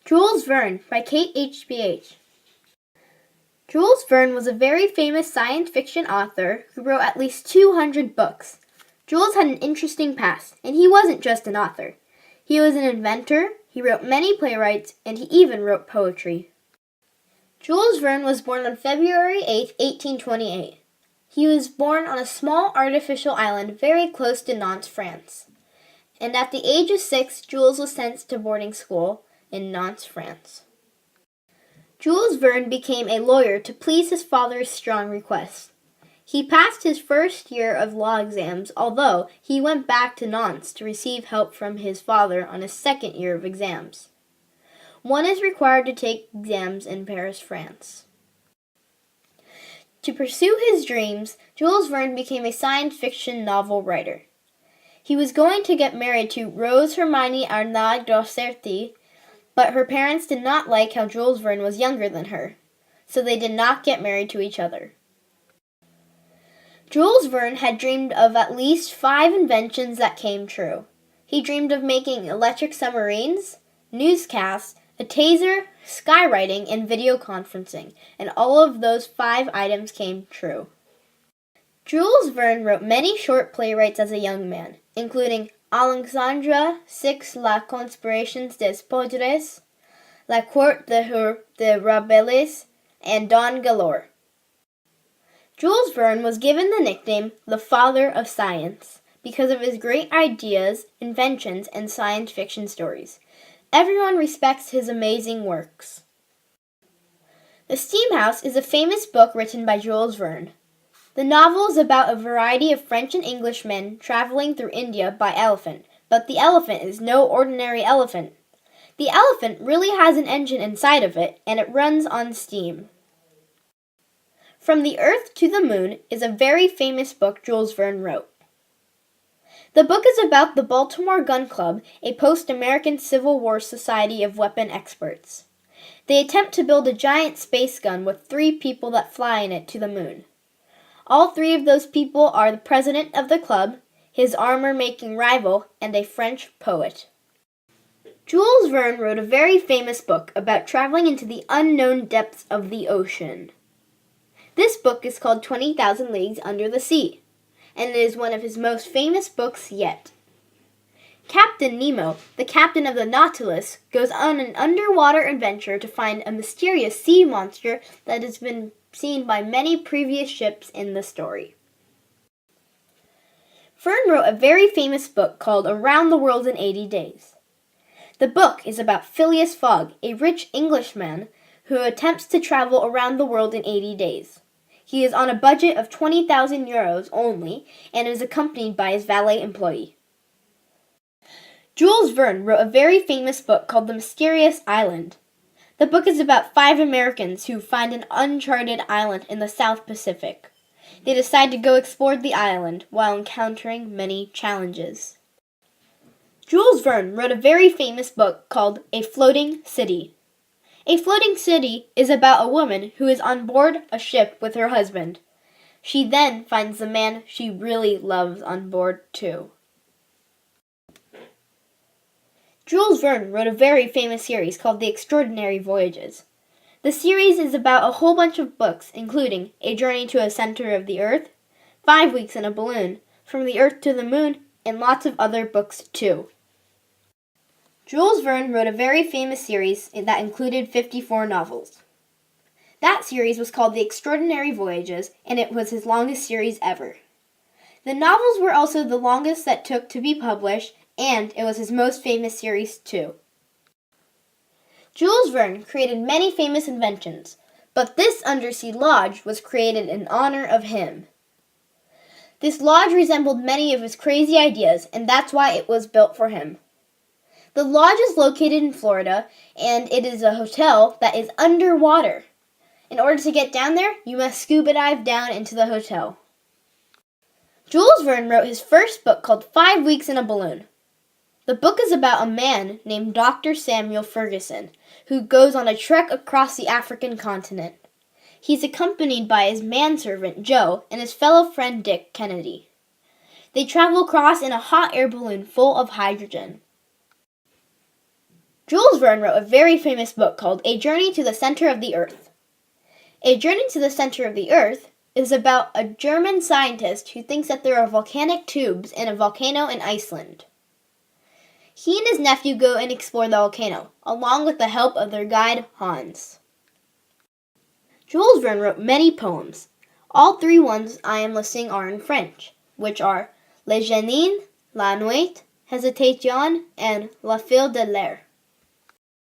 Jules Verne by Kate H.B.H. Jules Verne was a very famous science fiction author who wrote at least 200 books. Jules had an interesting past, and he wasn't just an author. He was an inventor, he wrote many playwrights, and he even wrote poetry. Jules Verne was born on February 8, 1828. He was born on a small artificial island very close to Nantes, France. And at the age of 6, Jules was sent to boarding school in Nantes, France. Jules Verne became a lawyer to please his father's strong request. He passed his first year of law exams, although he went back to Nantes to receive help from his father on his second year of exams. One is required to take exams in Paris, France. To pursue his dreams, Jules Verne became a science fiction novel writer. He was going to get married to Rose Hermione Arnaud d'Osserty, but her parents did not like how Jules Verne was younger than her, so they did not get married to each other. Jules Verne had dreamed of at least 5 inventions that came true. He dreamed of making electric submarines, newscasts, a taser, skywriting, and video conferencing, and all of those 5 items came true. Jules Verne wrote many short playwrights as a young man, including Alexandre VI La Conspiration des Poudres, La Cour de Rabelais, and Don Galore. Jules Verne was given the nickname the Father of Science because of his great ideas, inventions, and science fiction stories. Everyone respects his amazing works. The Steam House is a famous book written by Jules Verne. The novel is about a variety of French and English men traveling through India by elephant, but the elephant is no ordinary elephant. The elephant really has an engine inside of it, and it runs on steam. From the Earth to the Moon is a very famous book Jules Verne wrote. The book is about the Baltimore Gun Club, a post-American Civil War society of weapon experts. They attempt to build a giant space gun with 3 people that fly in it to the moon. All 3 of those people are the president of the club, his armor-making rival, and a French poet. Jules Verne wrote a very famous book about traveling into the unknown depths of the ocean. This book is called 20,000 Leagues Under the Sea, and it is one of his most famous books yet. Captain Nemo, the captain of the Nautilus, goes on an underwater adventure to find a mysterious sea monster that has been seen by many previous ships in the story. Verne wrote a very famous book called Around the World in 80 Days. The book is about Phileas Fogg, a rich Englishman who attempts to travel around the world in 80 days. He is on a budget of 20,000 euros only and is accompanied by his valet employee. Jules Verne wrote a very famous book called The Mysterious Island. The book is about 5 Americans who find an uncharted island in the South Pacific. They decide to go explore the island while encountering many challenges. Jules Verne wrote a very famous book called A Floating City. A floating city is about a woman who is on board a ship with her husband. She then finds the man she really loves on board too. Jules Verne wrote a very famous series called The Extraordinary Voyages. The series is about a whole bunch of books, including A Journey to the Center of the Earth, 5 Weeks in a Balloon, From the Earth to the Moon, and lots of other books too. Jules Verne wrote a very famous series that included 54 novels. That series was called The Extraordinary Voyages, and it was his longest series ever. The novels were also the longest that took to be published, and it was his most famous series too. Jules Verne created many famous inventions, but this undersea lodge was created in honor of him. This lodge resembled many of his crazy ideas, and that's why it was built for him. The lodge is located in Florida, and it is a hotel that is underwater. In order to get down there, you must scuba dive down into the hotel. Jules Verne wrote his first book called 5 Weeks in a Balloon. The book is about a man named Dr. Samuel Ferguson, who goes on a trek across the African continent. He's accompanied by his manservant Joe and his fellow friend Dick Kennedy. They travel across in a hot air balloon full of hydrogen. Jules Verne wrote a very famous book called A Journey to the Center of the Earth. A Journey to the Center of the Earth is about a German scientist who thinks that there are volcanic tubes in a volcano in Iceland. He and his nephew go and explore the volcano, along with the help of their guide, Hans. Jules Verne wrote many poems. All three ones I am listing are in French, which are Le Génie, La Nuit, Hésitation, and La Fille de l'air.